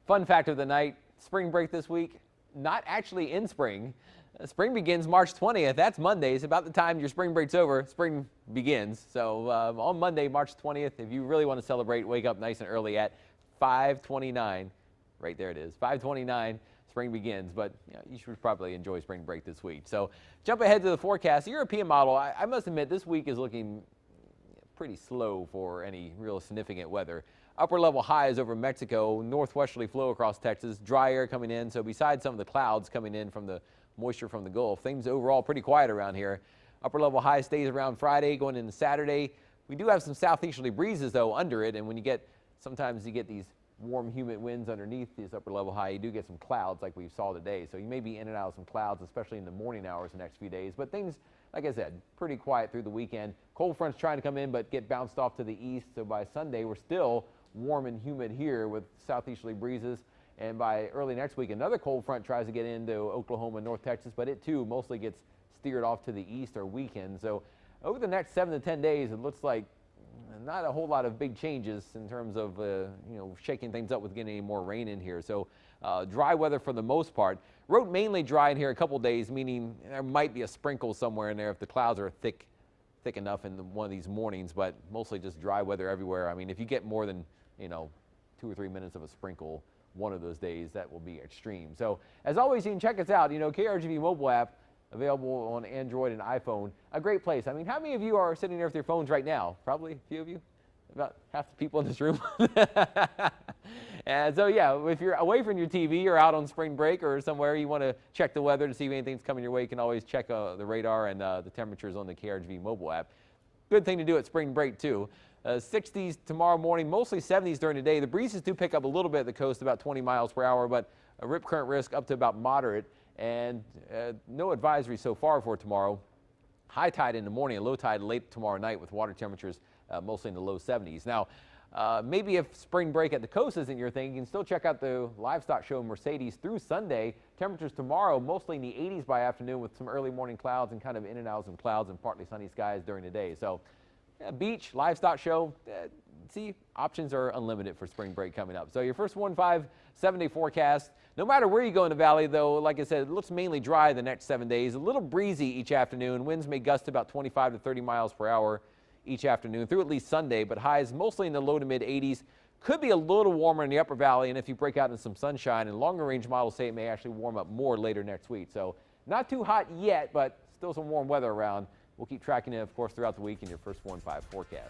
Fun fact of the night, spring break this week, not actually in spring. Spring begins March 20th. That's Monday. It's about the time your spring break's over. Spring begins. So on Monday, March 20th, if you really want to celebrate, wake up nice and early at 5:29. Right there it is. 5:29. Spring begins, but you should probably enjoy spring break this week. So jump ahead to the forecast. The European model, I must admit, this week is looking pretty slow for any real significant weather. Upper level highs over Mexico, northwesterly flow across Texas, dry air coming in. So besides some of the clouds coming in from the moisture from the Gulf, things overall pretty quiet around here. Upper level high stays around Friday going into Saturday. We do have some southeasterly breezes though under it, and when sometimes you get these warm humid winds underneath this upper level high, you do get some clouds like we saw today. So you may be in and out of some clouds, especially in the morning hours the next few days. But things, like I said, pretty quiet through the weekend. Cold fronts trying to come in but get bounced off to the east. So by Sunday, we're still warm and humid here with southeasterly breezes. And by early next week, another cold front tries to get into Oklahoma, North Texas, but it too mostly gets steered off to the east or weekend. So over the next 7 to 10 days, it looks like not a whole lot of big changes in terms of shaking things up with getting any more rain in here. So dry weather for the most part. Road mainly dry in here a couple days, meaning there might be a sprinkle somewhere in there if the clouds are thick enough in one of these mornings, but mostly just dry weather everywhere. I mean, if you get more than 2 or 3 minutes of a sprinkle one of those days, that will be extreme. So as always, you can check us out, KRGV mobile app available on Android and iPhone. A great place. I mean, how many of you are sitting there with your phones right now? Probably a few of you, about half the people in this room. And so yeah, if you're away from your TV or out on spring break or somewhere, you want to check the weather to see if anything's coming your way, you can always check the radar and the temperatures on the KRGV mobile app. Good thing to do at spring break too. 60s tomorrow morning, mostly 70s during the day. The breezes do pick up a little bit at the coast, about 20 miles per hour, but a rip current risk up to about moderate, and no advisory so far for tomorrow. High tide in the morning and low tide late tomorrow night with water temperatures mostly in the low 70s. Now, maybe if spring break at the coast isn't your thing, you can still check out the livestock show in Mercedes through Sunday. Temperatures tomorrow mostly in the 80s by afternoon with some early morning clouds and kind of in and out of some clouds and partly sunny skies during the day. So beach, livestock show, see, options are unlimited for spring break coming up. So your first 7-day forecast. No matter where you go in the valley, though, like I said, it looks mainly dry the next 7 days. A little breezy each afternoon. Winds may gust about 25 to 30 miles per hour each afternoon through at least Sunday, but highs mostly in the low to mid 80s. Could be a little warmer in the upper valley, and if you break out in some sunshine, and longer range models say it may actually warm up more later next week. So not too hot yet, but still some warm weather around. We'll keep tracking it, of course, throughout the week in your first 1-5 forecast.